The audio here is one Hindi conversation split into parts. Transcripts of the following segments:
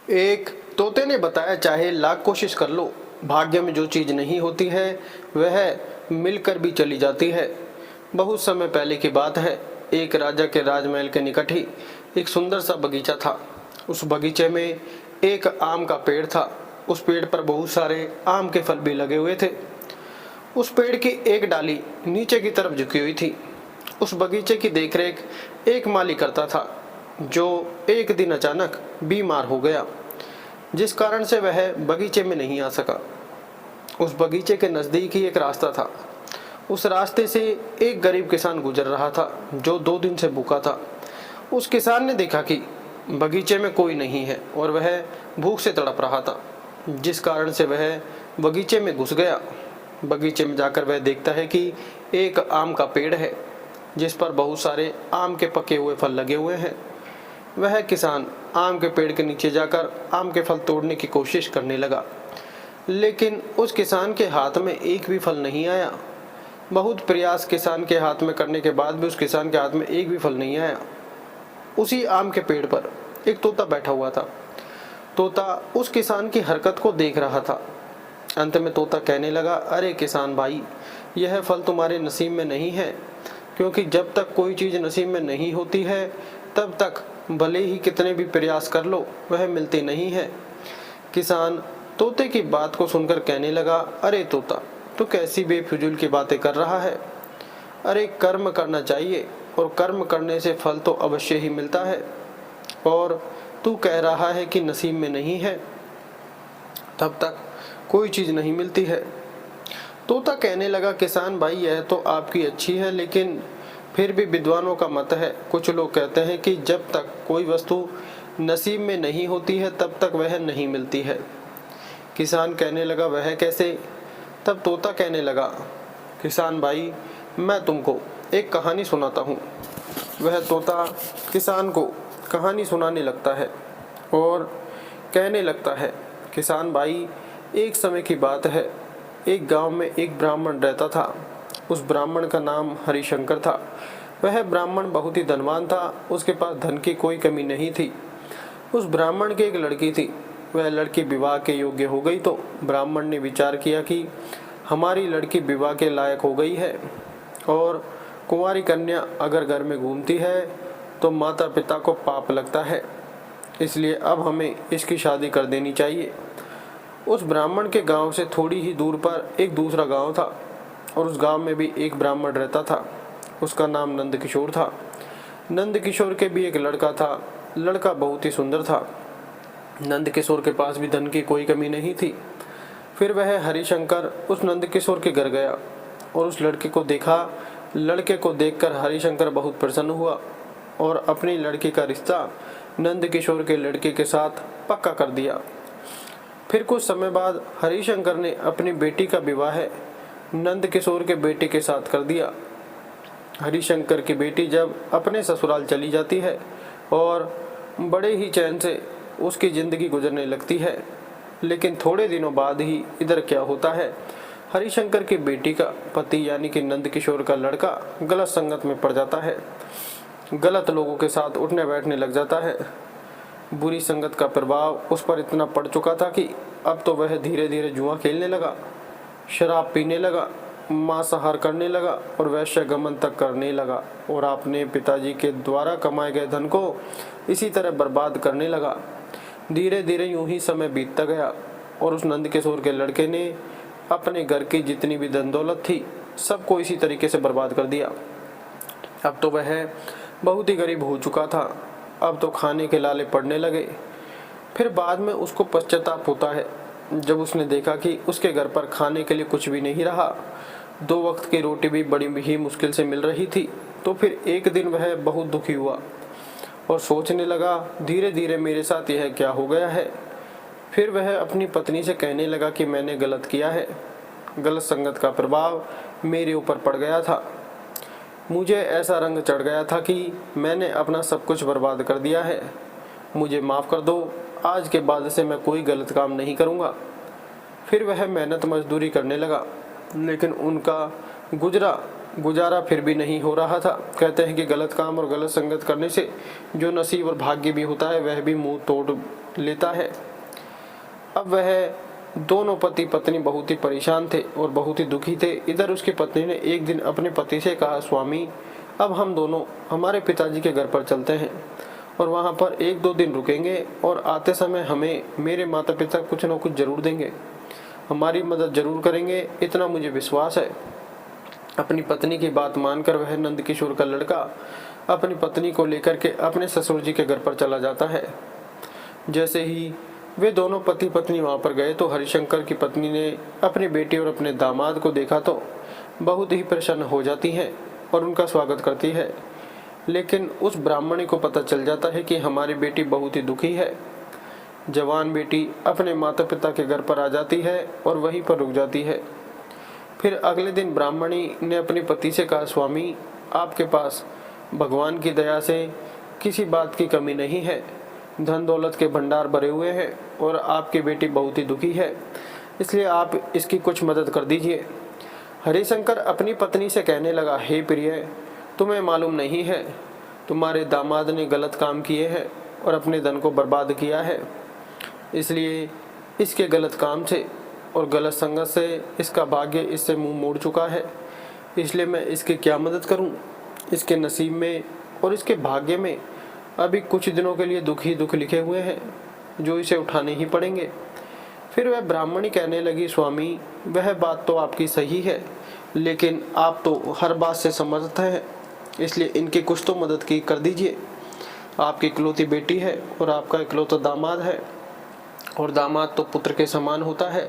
एक तोते ने बताया, चाहे लाख कोशिश कर लो, भाग्य में जो चीज़ नहीं होती है वह मिलकर भी चली जाती है। बहुत समय पहले की बात है। एक राजा के राजमहल के निकट ही एक सुंदर सा बगीचा था। उस बगीचे में एक आम का पेड़ था। उस पेड़ पर बहुत सारे आम के फल भी लगे हुए थे। उस पेड़ की एक डाली नीचे की तरफ झुकी हुई थी। उस बगीचे की देखरेख एक माली करता था, जो एक दिन अचानक बीमार हो गया, जिस कारण से वह बगीचे में नहीं आ सका। उस बगीचे के नज़दीक ही एक रास्ता था। उस रास्ते से एक गरीब किसान गुजर रहा था, जो 2 दिन से भूखा था। उस किसान ने देखा कि बगीचे में कोई नहीं है और वह भूख से तड़प रहा था, जिस कारण से वह बगीचे में घुस गया। बगीचे में जाकर वह देखता है कि एक आम का पेड़ है, जिस पर बहुत सारे आम के पके हुए फल लगे हुए हैं। वह किसान आम के पेड़ के नीचे जाकर आम के फल तोड़ने की कोशिश करने लगा, लेकिन उस किसान के हाथ में एक भी फल नहीं आया। बहुत प्रयास किसान के हाथ में करने के बाद भी उस किसान के हाथ में एक भी फल नहीं आया। उसी आम के पेड़ पर एक तोता बैठा हुआ था। तोता उस किसान की हरकत को देख रहा था। अंत में तोता कहने लगा, अरे किसान भाई, यह फल तुम्हारे नसीब में नहीं है, क्योंकि जब तक कोई चीज़ नसीब में नहीं होती है तब तक भले ही कितने भी प्रयास कर लो वह मिलती नहीं है। किसान तोते की बात को सुनकर कहने लगा, अरे तोता, तू कैसी बेफिजूल की बातें कर रहा है। अरे कर्म करना चाहिए और कर्म करने से फल तो अवश्य ही मिलता है, और तू कह रहा है कि नसीब में नहीं है, तब तक कोई चीज़ नहीं मिलती है। तोता कहने लगा, किसान भाई, यह तो आपकी अच्छी है, लेकिन फिर भी विद्वानों का मत है, कुछ लोग कहते हैं कि जब तक कोई वस्तु नसीब में नहीं होती है तब तक वह नहीं मिलती है। किसान कहने लगा, वह कैसे? तब तोता कहने लगा, किसान भाई, मैं तुमको एक कहानी सुनाता हूँ। वह तोता किसान को कहानी सुनाने लगता है और कहने लगता है, किसान भाई, एक समय की बात है, एक गांव में एक ब्राह्मण रहता था। उस ब्राह्मण का नाम हरिशंकर था। वह ब्राह्मण बहुत ही धनवान था। उसके पास धन की कोई कमी नहीं थी। उस ब्राह्मण की एक लड़की थी। वह लड़की विवाह के योग्य हो गई तो ब्राह्मण ने विचार किया कि हमारी लड़की विवाह के लायक हो गई है, और कुंवारी कन्या अगर घर में घूमती है तो माता पिता को पाप लगता है, इसलिए अब हमें इसकी शादी कर देनी चाहिए। उस ब्राह्मण के गांव से थोड़ी ही दूर पर एक दूसरा गांव था, और उस गांव में भी एक ब्राह्मण रहता था। उसका नाम नंदकिशोर था। नंदकिशोर के भी एक लड़का था। लड़का बहुत ही सुंदर था। नंदकिशोर के पास भी धन की कोई कमी नहीं थी। फिर वह हरिशंकर उस नंदकिशोर के घर गया और उस लड़के को देखा। लड़के को देखकर हरिशंकर बहुत प्रसन्न हुआ और अपनी लड़की का रिश्ता नंदकिशोर के लड़के के साथ पक्का कर दिया। फिर कुछ समय बाद हरिशंकर ने अपनी बेटी का विवाह नंदकिशोर के बेटे के साथ कर दिया। हरिशंकर की बेटी जब अपने ससुराल चली जाती है और बड़े ही चैन से उसकी ज़िंदगी गुजरने लगती है, लेकिन थोड़े दिनों बाद ही इधर क्या होता है, हरिशंकर की बेटी का पति यानी कि नंदकिशोर का लड़का गलत संगत में पड़ जाता है। गलत लोगों के साथ उठने बैठने लग जाता है। बुरी संगत का प्रभाव उस पर इतना पड़ चुका था कि अब तो वह धीरे धीरे जुआ खेलने लगा, शराब पीने लगा, मांसाहार करने लगा और वैश्य गमन तक करने लगा, और अपने पिताजी के द्वारा कमाए गए धन को इसी तरह बर्बाद करने लगा। धीरे धीरे यूं ही समय बीतता गया और उस नंदकिशोर के लड़के ने अपने घर की जितनी भी धन दौलत थी सबको इसी तरीके से बर्बाद कर दिया। अब तो वह बहुत ही गरीब हो चुका था। अब तो खाने के लाले पड़ने लगे। फिर बाद में उसको पश्चाताप होता है जब उसने देखा कि उसके घर पर खाने के लिए कुछ भी नहीं रहा। 2 वक्त की रोटी भी बड़ी ही मुश्किल से मिल रही थी। तो फिर एक दिन वह बहुत दुखी हुआ और सोचने लगा, धीरे धीरे मेरे साथ यह क्या हो गया है। फिर वह अपनी पत्नी से कहने लगा कि मैंने गलत किया है, गलत संगत का प्रभाव मेरे ऊपर पड़ गया था। मुझे ऐसा रंग चढ़ गया था कि मैंने अपना सब कुछ बर्बाद कर दिया है। मुझे माफ़ कर दो, आज के बाद से मैं कोई गलत काम नहीं करूँगा। फिर वह मेहनत मजदूरी करने लगा, लेकिन उनका गुजरा गुजारा फिर भी नहीं हो रहा था। कहते हैं कि गलत काम और गलत संगत करने से जो नसीब और भाग्य भी होता है वह भी मुंह तोड़ लेता है। अब वह दोनों पति पत्नी बहुत ही परेशान थे और बहुत ही दुखी थे। इधर उसकी पत्नी ने एक दिन अपने पति से कहा, स्वामी अब हम दोनों हमारे पिताजी के घर पर चलते हैं और वहाँ पर 1-2 दिन रुकेंगे और आते समय हमें मेरे माता पिता कुछ न कुछ जरूर देंगे, हमारी मदद जरूर करेंगे, इतना मुझे विश्वास है। अपनी पत्नी की बात मानकर वह नंद किशोर का लड़का अपनी पत्नी को लेकर के अपने ससुर जी के घर पर चला जाता है। जैसे ही वे दोनों पति पत्नी वहाँ पर गए तो हरिशंकर की पत्नी ने अपनी बेटी और अपने दामाद को देखा तो बहुत ही प्रसन्न हो जाती है और उनका स्वागत करती है। लेकिन उस ब्राह्मणी को पता चल जाता है कि हमारी बेटी बहुत ही दुखी है। जवान बेटी अपने माता पिता के घर पर आ जाती है और वहीं पर रुक जाती है। फिर अगले दिन ब्राह्मणी ने अपने पति से कहा, स्वामी आपके पास भगवान की दया से किसी बात की कमी नहीं है, धन दौलत के भंडार भरे हुए हैं और आपकी बेटी बहुत ही दुखी है, इसलिए आप इसकी कुछ मदद कर दीजिए। हरिशंकर अपनी पत्नी से कहने लगा, हे प्रिय, तुम्हें मालूम नहीं है तुम्हारे दामाद ने गलत काम किए हैं और अपने धन को बर्बाद किया है, इसलिए इसके गलत काम से और गलत संगत से इसका भाग्य इससे मुंह मोड़ चुका है, इसलिए मैं इसकी क्या मदद करूं। इसके नसीब में और इसके भाग्य में अभी कुछ दिनों के लिए दुख ही दुख लिखे हुए हैं जो इसे उठाने ही पड़ेंगे। फिर वह ब्राह्मणी कहने लगी, स्वामी वह बात तो आपकी सही है, लेकिन आप तो हर बात से समझते हैं, इसलिए इनकी कुछ तो मदद की कर दीजिए। आपकी इकलौती बेटी है और आपका इकलौता दामाद है और दामाद तो पुत्र के समान होता है,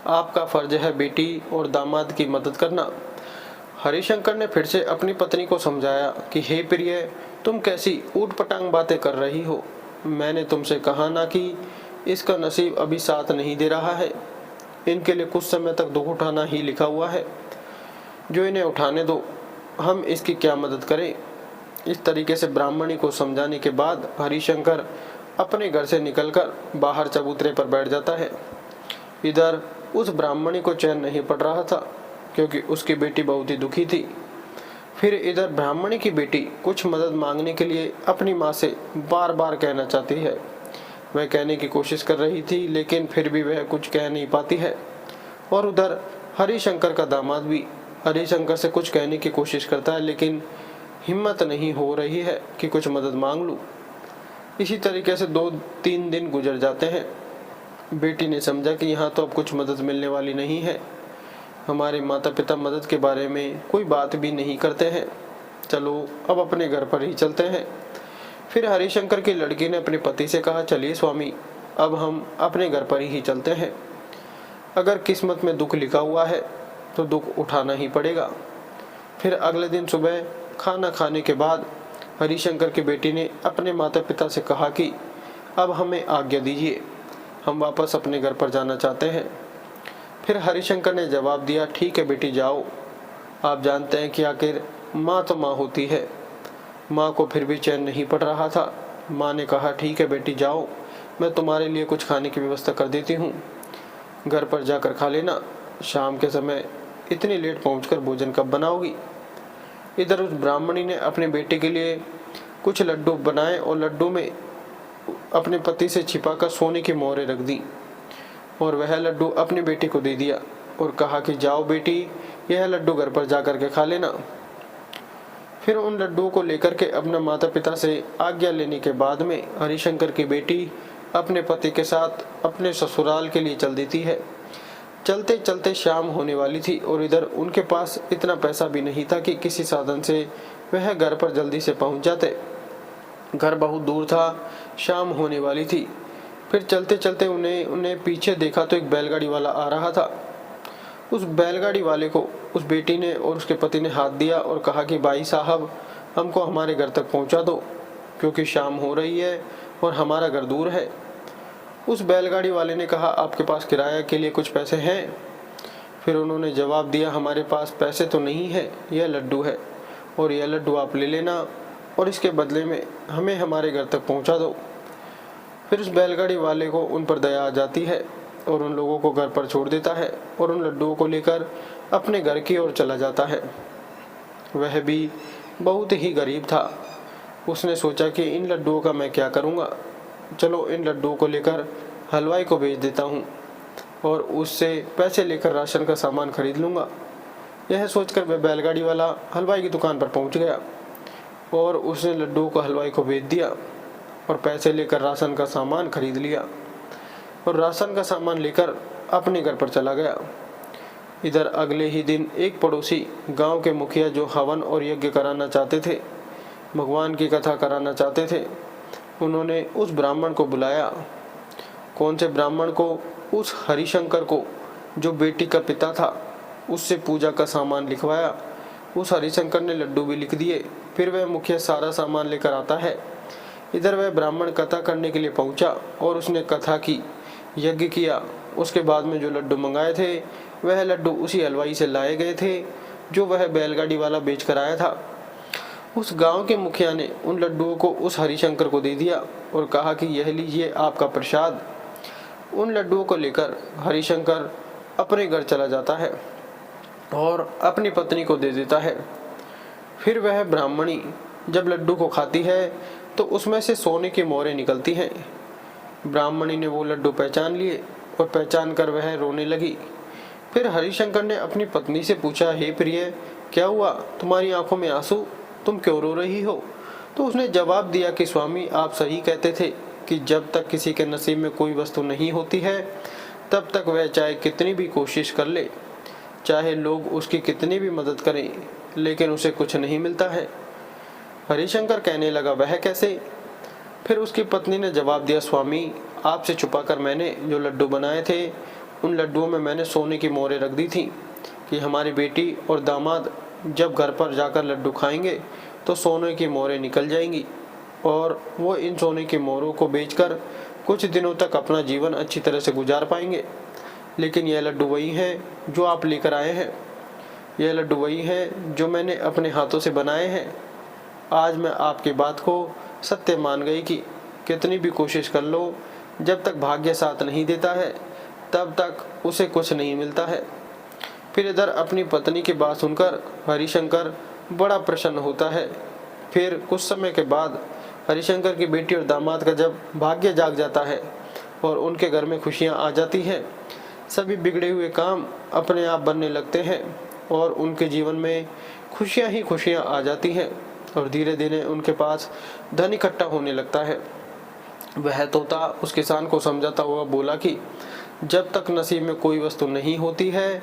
आपका फर्ज है बेटी और दामाद की मदद करना। हरिशंकर ने फिर से अपनी पत्नी को समझाया कि हे प्रिय, तुम कैसी ऊटपटांग बातें कर रही हो, मैंने तुमसे कहा ना कि इसका नसीब अभी साथ नहीं दे रहा है, इनके लिए कुछ समय तक दुख उठाना ही लिखा हुआ है, जो इन्हें उठाने दो, हम इसकी क्या मदद करें। इस तरीके से ब्राह्मणी को समझाने के बाद हरिशंकर अपने घर से निकलकर बाहर चबूतरे पर बैठ जाता है। इधर उस ब्राह्मणी को चैन नहीं पड़ रहा था क्योंकि उसकी बेटी बहुत ही दुखी थी। फिर इधर ब्राह्मणी की बेटी कुछ मदद मांगने के लिए अपनी माँ से बार बार कहना चाहती है। वह कहने की कोशिश कर रही थी लेकिन फिर भी वह कुछ कह नहीं पाती है। और उधर हरिशंकर का दामाद भी हरिशंकर से कुछ कहने की कोशिश करता है लेकिन हिम्मत नहीं हो रही है कि कुछ मदद मांग लूँ। इसी तरीके से 2-3 दिन गुजर जाते हैं। बेटी ने समझा कि यहाँ तो अब कुछ मदद मिलने वाली नहीं है, हमारे माता पिता मदद के बारे में कोई बात भी नहीं करते हैं, चलो अब अपने घर पर ही चलते हैं। फिर हरिशंकर की लड़की ने अपने पति से कहा, चलिए स्वामी अब हम अपने घर पर ही चलते हैं, अगर किस्मत में दुख लिखा हुआ है तो दुख उठाना ही पड़ेगा। फिर अगले दिन सुबह खाना खाने के बाद हरिशंकर की बेटी ने अपने माता पिता से कहा कि अब हमें आज्ञा दीजिए, हम वापस अपने घर पर जाना चाहते हैं। फिर हरिशंकर ने जवाब दिया, ठीक है बेटी जाओ, आप जानते हैं कि आखिर माँ तो माँ होती है। माँ को फिर भी चैन नहीं पड़ रहा था। माँ ने कहा, ठीक है बेटी जाओ, मैं तुम्हारे लिए कुछ खाने की व्यवस्था कर देती हूँ, घर पर जाकर खा लेना, शाम के समय इतनी लेट पहुँचकर भोजन कब बनाओगी। इधर उस ब्राह्मणी ने अपने बेटे के लिए कुछ लड्डू बनाए और लड्डू में अपने पति से छिपाकर सोने की मोहरें रख दी और वह लड्डू अपनी बेटी को दे दिया और कहा कि जाओ बेटी, यह लड्डू घर पर जाकर के खा लेना। फिर उन लड्डुओं को लेकर के अपने माता पिता से आज्ञा लेने के बाद में हरिशंकर की बेटी अपने पति के साथ अपने ससुराल के लिए चल देती है। चलते चलते शाम होने वाली थी और इधर उनके पास इतना पैसा भी नहीं था कि किसी साधन से वह घर पर जल्दी से पहुंच जाते। घर बहुत दूर था, शाम होने वाली थी। फिर चलते चलते उन्हें पीछे देखा तो एक बैलगाड़ी वाला आ रहा था। उस बैलगाड़ी वाले को उस बेटी ने और उसके पति ने हाथ दिया और कहा कि भाई साहब, हमको हमारे घर तक पहुंचा दो क्योंकि शाम हो रही है और हमारा घर दूर है। उस बैलगाड़ी वाले ने कहा, आपके पास किराया के लिए कुछ पैसे हैं? फिर उन्होंने जवाब दिया, हमारे पास पैसे तो नहीं है, यह लड्डू है और यह लड्डू आप ले लेना और इसके बदले में हमें हमारे घर तक पहुंचा दो। फिर उस बैलगाड़ी वाले को उन पर दया आ जाती है और उन लोगों को घर पर छोड़ देता है और उन लड्डुओं को लेकर अपने घर की ओर चला जाता है। वह भी बहुत ही गरीब था। उसने सोचा कि इन लड्डुओं का मैं क्या करूँगा, चलो इन लड्डुओं को लेकर हलवाई को भेज देता हूँ और उससे पैसे लेकर राशन का सामान खरीद लूँगा। यह सोचकर वह बैलगाड़ी वाला हलवाई की दुकान पर पहुँच गया और उसने लड्डुओं को हलवाई को भेज दिया और पैसे लेकर राशन का सामान खरीद लिया और राशन का सामान लेकर अपने घर पर चला गया। इधर अगले ही दिन एक पड़ोसी गांव के मुखिया जो हवन और यज्ञ कराना चाहते थे, भगवान की कथा कराना चाहते थे, उन्होंने उस ब्राह्मण को बुलाया। कौन से ब्राह्मण को? उस हरिशंकर को, जो बेटी का पिता था। उससे पूजा का सामान लिखवाया। उस हरिशंकर ने लड्डू भी लिख दिए। फिर वह मुखिया सारा सामान लेकर आता है। इधर वह ब्राह्मण कथा करने के लिए पहुंचा और उसने कथा की, यज्ञ किया। उसके बाद में जो लड्डू मंगाए थे वह लड्डू उसी हलवाई से लाए गए थे जो वह बैलगाड़ी वाला बेच कर आया था। उस गांव के मुखिया ने उन लड्डुओं को उस हरिशंकर को दे दिया और कहा कि यह लीजिए आपका प्रसाद। उन लड्डुओं को लेकर हरिशंकर अपने घर चला जाता है और अपनी पत्नी को दे देता है। फिर वह ब्राह्मणी जब लड्डू को खाती है तो उसमें से सोने की मोहरें निकलती हैं। ब्राह्मणी ने वो लड्डू पहचान लिए और पहचान कर वह रोने लगी। फिर हरिशंकर ने अपनी पत्नी से पूछा, हे प्रिय, क्या हुआ? तुम्हारी आंखों में आंसू, तुम क्यों रो रही हो? तो उसने जवाब दिया कि स्वामी, आप सही कहते थे कि जब तक किसी के नसीब में कोई वस्तु नहीं होती है तब तक वह चाहे कितनी भी कोशिश कर ले, चाहे लोग उसकी कितनी भी मदद करें, लेकिन उसे कुछ नहीं मिलता है। हरिशंकर कहने लगा, वह कैसे? फिर उसकी पत्नी ने जवाब दिया, स्वामी, आपसे छुपाकर मैंने जो लड्डू बनाए थे उन लड्डुओं में मैंने सोने की मोहरें रख दी थी कि हमारी बेटी और दामाद जब घर पर जाकर लड्डू खाएंगे तो सोने की मोहरें निकल जाएंगी और वो इन सोने की मोहरों को बेचकर कुछ दिनों तक अपना जीवन अच्छी तरह से गुजार पाएंगे। लेकिन यह लड्डू वही हैं जो आप लेकर आए हैं, यह लड्डू वही हैं जो मैंने अपने हाथों से बनाए हैं। आज मैं आपकी बात को सत्य मान गई कि कितनी भी कोशिश कर लो, जब तक भाग्य साथ नहीं देता है तब तक उसे कुछ नहीं मिलता है। फिर इधर अपनी पत्नी की बात सुनकर हरिशंकर बड़ा प्रसन्न होता है। फिर कुछ समय के बाद हरिशंकर की बेटी और दामाद का जब भाग्य जाग जाता है और उनके घर में खुशियां आ जाती हैं, सभी बिगड़े हुए काम अपने आप बनने लगते हैं और उनके जीवन में खुशियां ही खुशियां आ जाती हैं और धीरे धीरे उनके पास धन इकट्ठा होने लगता है। वह तोता उस किसान को समझाता हुआ बोला कि जब तक नसीब में कोई वस्तु नहीं होती है,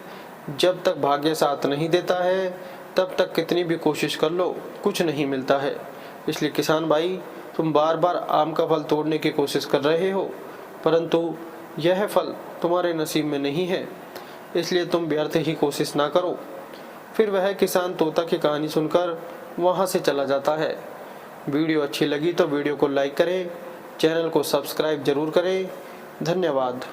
जब तक भाग्य साथ नहीं देता है, तब तक कितनी भी कोशिश कर लो कुछ नहीं मिलता है। इसलिए किसान भाई, तुम बार बार आम का फल तोड़ने की कोशिश कर रहे हो, परंतु यह फल तुम्हारे नसीब में नहीं है, इसलिए तुम व्यर्थ ही कोशिश ना करो। फिर वह किसान तोता की कहानी सुनकर वहाँ से चला जाता है। वीडियो अच्छी लगी तो वीडियो को लाइक करें, चैनल को सब्सक्राइब जरूर करें। धन्यवाद।